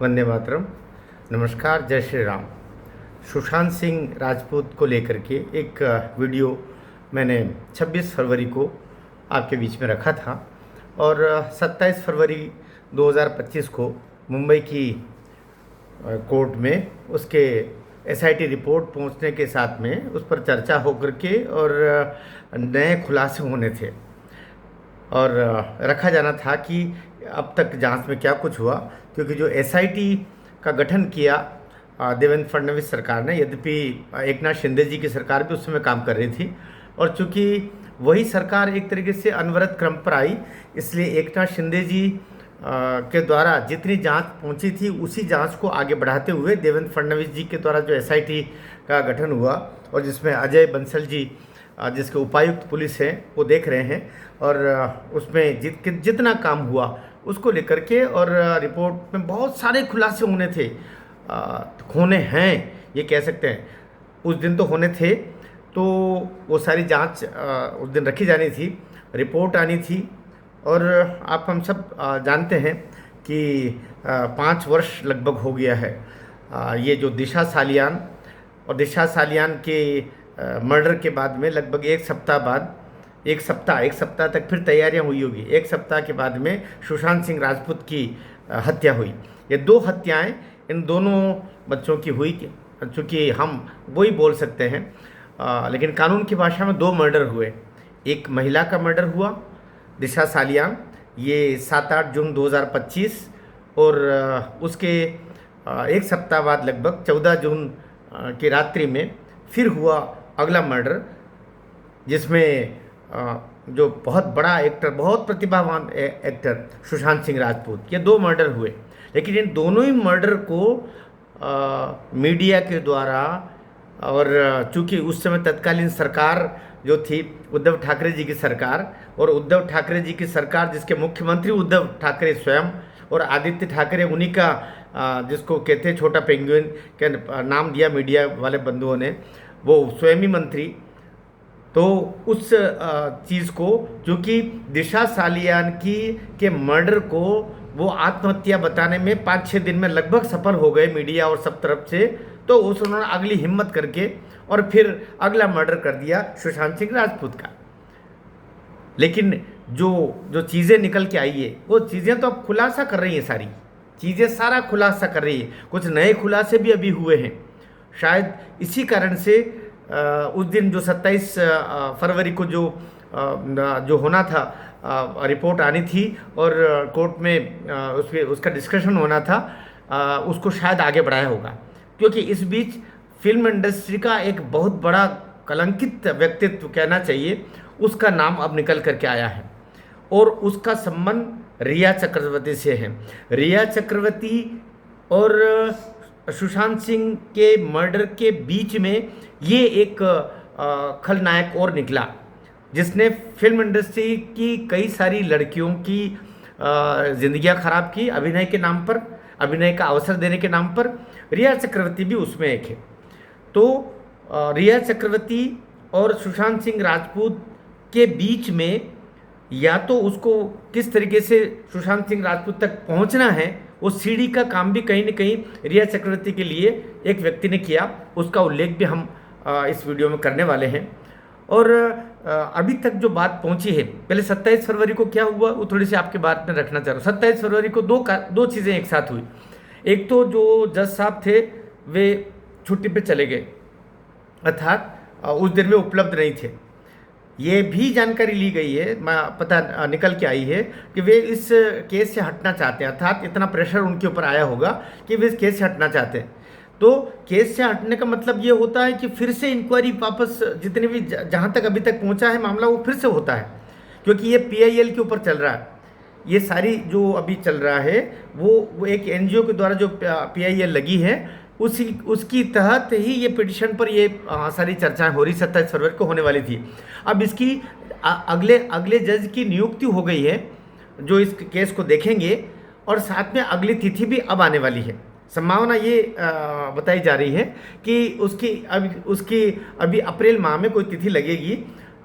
वंदे मातरम। नमस्कार, जय श्री राम। सुशांत सिंह राजपूत को लेकर के एक वीडियो मैंने 26 फरवरी को आपके बीच में रखा था और 27 फरवरी 2025 को मुंबई की कोर्ट में उसके एसआईटी रिपोर्ट पहुंचने के साथ में उस पर चर्चा होकर के और नए खुलासे होने थे और रखा जाना था कि अब तक जांच में क्या कुछ हुआ, क्योंकि जो एसआईटी का गठन किया देवेंद्र फडणवीस सरकार ने, यद्यपि एकनाथ शिंदे जी की सरकार भी उस समय काम कर रही थी और चूंकि वही सरकार एक तरीके से अनवरत क्रम पर आई, इसलिए एकनाथ शिंदे जी के द्वारा जितनी जांच पहुंची थी उसी जांच को आगे बढ़ाते हुए देवेंद्र फडणवीस जी के द्वारा जो एसआईटी का गठन हुआ और जिसमें अजय बंसल जी जिसके उपायुक्त पुलिस हैं वो देख रहे हैं और उसमें जितना काम हुआ उसको लेकर के और रिपोर्ट में बहुत सारे खुलासे होने थे, होने हैं ये कह सकते हैं, उस दिन तो होने थे। तो वो सारी जांच उस दिन रखी जानी थी, रिपोर्ट आनी थी और आप हम सब जानते हैं कि 5 वर्ष लगभग हो गया है ये जो दिशा सालियान और दिशा सालियान के मर्डर के बाद में लगभग एक सप्ताह तक फिर तैयारियां हुई होगी। एक सप्ताह के बाद में सुशांत सिंह राजपूत की हत्या हुई। ये 2 हत्याएं इन दोनों बच्चों की हुई, चूँकि हम वही बोल सकते हैं, लेकिन कानून की भाषा में 2 मर्डर हुए। एक महिला का मर्डर हुआ दिशा सालियान, ये 7-8 जून 2025 और उसके एक सप्ताह बाद लगभग 14 जून की रात्रि में फिर हुआ अगला मर्डर, जिसमें जो बहुत बड़ा एक्टर, बहुत प्रतिभावान एक्टर सुशांत सिंह राजपूत, ये 2 मर्डर हुए। लेकिन इन दोनों ही मर्डर को मीडिया के द्वारा और चूँकि उस समय तत्कालीन सरकार जो थी उद्धव ठाकरे जी की सरकार, और उद्धव ठाकरे जी की सरकार जिसके मुख्यमंत्री उद्धव ठाकरे स्वयं और आदित्य ठाकरे उन्हीं का जिसको कहते हैं छोटा पेंगुइन के नाम दिया मीडिया वाले बंधुओं ने, वो स्वयं ही मंत्री। तो उस चीज़ को, क्योंकि दिशा सालियान के मर्डर को वो आत्महत्या बताने में 5-6 दिन में लगभग सफल हो गए मीडिया और सब तरफ से, तो उन्होंने अगली हिम्मत करके और फिर अगला मर्डर कर दिया सुशांत सिंह राजपूत का। लेकिन जो चीज़ें निकल के आई है वो चीज़ें तो अब खुलासा कर रही हैं, सारी चीज़ें सारा खुलासा कर रही है। कुछ नए खुलासे भी अभी हुए हैं, शायद इसी कारण से उस दिन जो 27 फरवरी को जो होना था, रिपोर्ट आनी थी और कोर्ट में उसका डिस्कशन होना था, उसको शायद आगे बढ़ाया होगा, क्योंकि इस बीच फिल्म इंडस्ट्री का एक बहुत बड़ा कलंकित व्यक्तित्व कहना चाहिए, उसका नाम अब निकल करके आया है और उसका संबंध रिया चक्रवर्ती से है। रिया चक्रवर्ती और सुशांत सिंह के मर्डर के बीच में ये एक खलनायक और निकला, जिसने फिल्म इंडस्ट्री की कई सारी लड़कियों की जिंदगियां खराब की अभिनय के नाम पर, अभिनय का अवसर देने के नाम पर। रिया चक्रवर्ती भी उसमें एक है। तो रिया चक्रवर्ती और सुशांत सिंह राजपूत के बीच में या तो उसको किस तरीके से सुशांत सिंह राजपूत तक पहुंचना है, वो सीढ़ी का काम भी कहीं न कहीं रिया चक्रवर्ती के लिए एक व्यक्ति ने किया, उसका उल्लेख भी हम इस वीडियो में करने वाले हैं। और अभी तक जो बात पहुंची है, पहले 27 फरवरी को क्या हुआ वो थोड़ी सी आपके बात में रखना चाह रहा हूँ। 27 फरवरी को दो चीज़ें एक साथ हुई। एक तो जो जज साहब थे वे छुट्टी पे चले गए, अर्थात उस दिन वे उपलब्ध नहीं थे। ये भी जानकारी ली गई है, पता निकल के आई है कि वे इस केस से हटना चाहते हैं, अर्थात इतना प्रेशर उनके ऊपर आया होगा कि वे इस केस से हटना चाहते हैं। तो केस से हटने का मतलब ये होता है कि फिर से इंक्वायरी वापस, जितने भी जहाँ तक अभी तक पहुँचा है मामला, वो फिर से होता है, क्योंकि ये PIL के ऊपर चल रहा है। ये सारी जो अभी चल रहा है वो एक NGO के द्वारा जो PIL लगी है उसकी तहत ही ये पिटिशन पर ये सारी चर्चाएं हो रही 27 फरवरी को होने वाली थी। अब इसकी अगले जज की नियुक्ति हो गई है जो इस केस को देखेंगे और साथ में अगली तिथि भी अब आने वाली है। संभावना ये बताई जा रही है कि उसकी अभी अप्रैल माह में कोई तिथि लगेगी,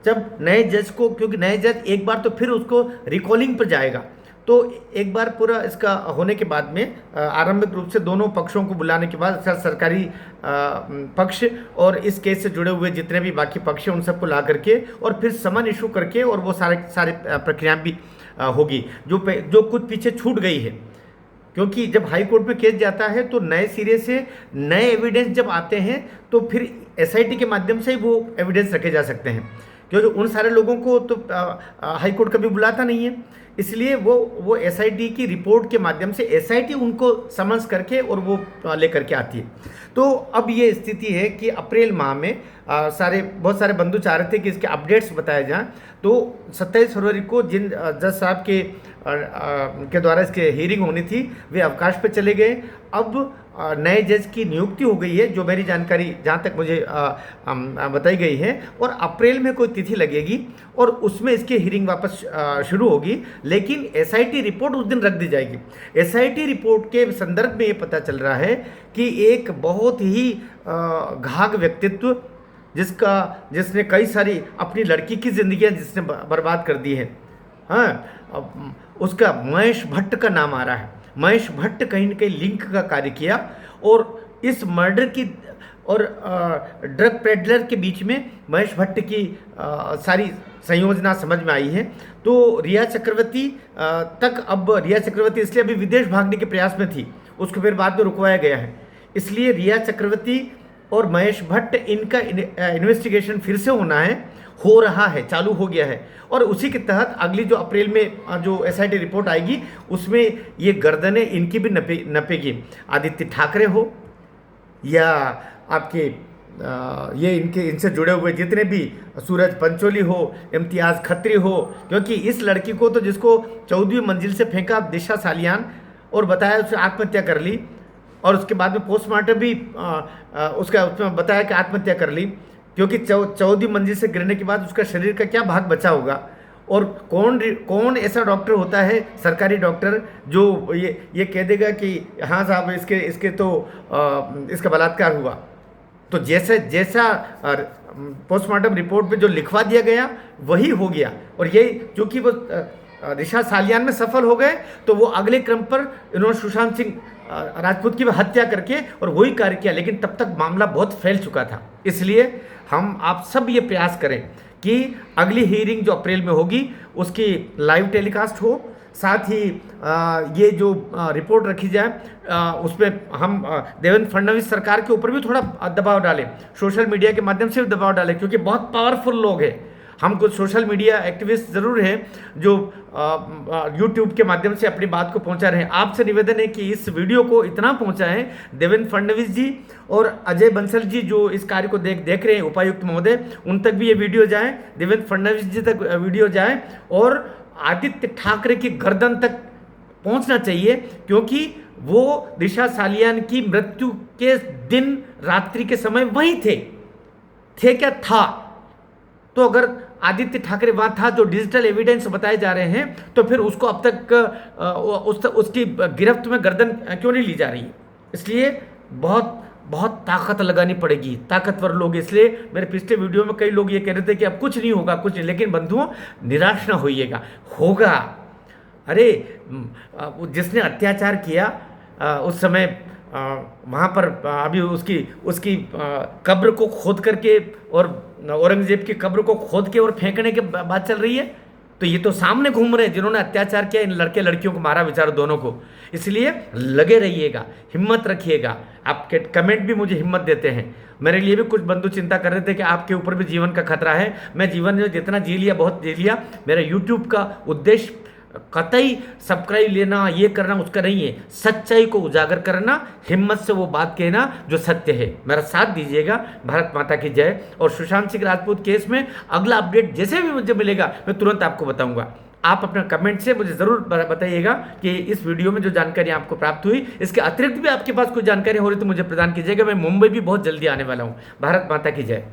जब नए जज को, क्योंकि नए जज एक बार तो फिर उसको रिकॉलिंग पर जाएगा, तो एक बार पूरा इसका होने के बाद में आरंभिक रूप से दोनों पक्षों को बुलाने के बाद सरकारी पक्ष और इस केस से जुड़े हुए जितने भी बाकी पक्ष हैं उन सबको ला करके और फिर समन इशू करके और वो सारे प्रक्रिया भी होगी जो कुछ पीछे छूट गई है। क्योंकि जब हाई कोर्ट में केस जाता है तो नए सिरे से नए एविडेंस जब आते हैं तो फिर एसआईटी के माध्यम से ही वो एविडेंस रखे जा सकते हैं, क्योंकि उन सारे लोगों को तो हाई कोर्ट कभी बुलाता नहीं है। इसलिए वो एसआईटी की रिपोर्ट के माध्यम से एसआईटी उनको समझ करके और वो लेकर के आती है। तो अब ये स्थिति है कि अप्रैल माह में बहुत सारे बंधु चाह रहे थे कि इसके अपडेट्स बताए जाएं। तो 27 फरवरी को जिन जज साहब के द्वारा इसके हियरिंग होनी थी वे अवकाश पे चले गए। अब नए जज की नियुक्ति हो गई है, जो मेरी जानकारी जहाँ तक मुझे बताई गई है, और अप्रैल में कोई तिथि लगेगी और उसमें इसकी हियरिंग वापस शुरू होगी। लेकिन एसआईटी रिपोर्ट उस दिन रख दी जाएगी। एसआईटी रिपोर्ट के संदर्भ में ये पता चल रहा है कि एक बहुत ही घाघ व्यक्तित्व जिसने कई सारी अपनी लड़की की जिंदगियां जिसने बर्बाद कर दी है, हाँ, उसका महेश भट्ट का नाम आ रहा है। महेश भट्ट कहीं न कहीं लिंक का कार्य किया और इस मर्डर की और ड्रग पेडलर के बीच में महेश भट्ट की सारी संयोजना समझ में आई है। तो रिया चक्रवर्ती अब रिया चक्रवर्ती इसलिए अभी विदेश भागने के प्रयास में थी, उसको फिर बाद में रुकवाया गया है। इसलिए रिया चक्रवर्ती और महेश भट्ट इनका इन्वेस्टिगेशन फिर से हो रहा है, चालू हो गया है। और उसी के तहत अगली जो अप्रैल में जो एसआईटी रिपोर्ट आएगी उसमें ये गर्दनें इनकी भी नपेगी। आदित्य ठाकरे हो या आपके ये इनसे जुड़े हुए जितने भी सूरज पंचोली हो, इम्तियाज़ खत्री हो, क्योंकि इस लड़की को तो जिसको 14वीं मंजिल से फेंका दिशा सालियान और बताया उसने आत्महत्या कर ली, और उसके बाद में पोस्टमार्टम भी उसमें बताया कि आत्महत्या कर ली, क्योंकि 14वीं मंजिल से गिरने के बाद उसका शरीर का क्या भाग बचा होगा। और कौन ऐसा डॉक्टर होता है, सरकारी डॉक्टर, जो ये कह देगा कि हाँ साहब इसके तो इसका बलात्कार हुआ। तो जैसा पोस्टमार्टम रिपोर्ट में जो लिखवा दिया गया वही हो गया। और ये क्योंकि वो दिशा सालियान में सफल हो गए तो वो अगले क्रम पर इन्होंने सुशांत सिंह राजपूत की हत्या करके और वही कार्य किया, लेकिन तब तक मामला बहुत फैल चुका था। इसलिए हम आप सब ये प्रयास करें कि अगली हियरिंग जो अप्रैल में होगी उसकी लाइव टेलीकास्ट हो, साथ ही ये जो रिपोर्ट रखी जाए उसमें हम देवेंद्र फडणवीस सरकार के ऊपर भी थोड़ा दबाव डालें, सोशल मीडिया के माध्यम से भी दबाव डालें, क्योंकि बहुत पावरफुल लोग हैं। हम कुछ सोशल मीडिया एक्टिविस्ट ज़रूर हैं जो यूट्यूब के माध्यम से अपनी बात को पहुंचा रहे हैं। आपसे निवेदन है कि इस वीडियो को इतना पहुंचाएं, देवेंद्र फडणवीस जी और अजय बंसल जी जो इस कार्य को देख रहे हैं, उपायुक्त महोदय, उन तक भी ये वीडियो जाए, देवेंद्र फडणवीस जी तक वीडियो जाए और आदित्य ठाकरे की गर्दन तक पहुंचना चाहिए, क्योंकि वो दिशा सालियान की मृत्यु के दिन रात्रि के समय वहीं थे क्या था। तो अगर आदित्य ठाकरे वहाँ था, जो डिजिटल एविडेंस बताए जा रहे हैं, तो फिर उसको अब तक उसकी गिरफ्त में गर्दन क्यों नहीं ली जा रही है। इसलिए बहुत ताकत लगानी पड़ेगी, ताकतवर लोग। इसलिए मेरे पिछले वीडियो में कई लोग ये कह रहे थे कि अब कुछ नहीं होगा, कुछ नहीं, लेकिन बंधुओं निराश ना होइएगा, होगा। अरे जिसने अत्याचार किया उस समय वहाँ पर अभी उसकी कब्र को खोद करके और औरंगजेब की कब्र को खोद के और फेंकने की बात चल रही है। तो ये तो सामने घूम रहे हैं जिन्होंने अत्याचार किया, इन लड़के लड़कियों को मारा बेचारों दोनों को। इसलिए लगे रहिएगा, हिम्मत रखिएगा। आपके कमेंट भी मुझे हिम्मत देते हैं। मेरे लिए भी कुछ बंधु चिंता कर रहे थे कि आपके ऊपर भी जीवन का खतरा है। मैं जीवन में जितना जी लिया बहुत जी लिया। मेरा यूट्यूब का उद्देश्य कतई सब्सक्राइब लेना, ये करना, उसका नहीं है। सच्चाई को उजागर करना, हिम्मत से वो बात कहना जो सत्य है। मेरा साथ दीजिएगा। भारत माता की जय। और सुशांत सिंह राजपूत केस में अगला अपडेट जैसे भी मुझे मिलेगा मैं तुरंत आपको बताऊंगा। आप अपना कमेंट से मुझे ज़रूर बताइएगा कि इस वीडियो में जो जानकारी आपको प्राप्त हुई, इसके अतिरिक्त भी आपके पास कोई जानकारी हो रही तो मुझे प्रदान कीजिएगा। मैं मुंबई भी बहुत जल्दी आने वाला हूँ। भारत माता की जय।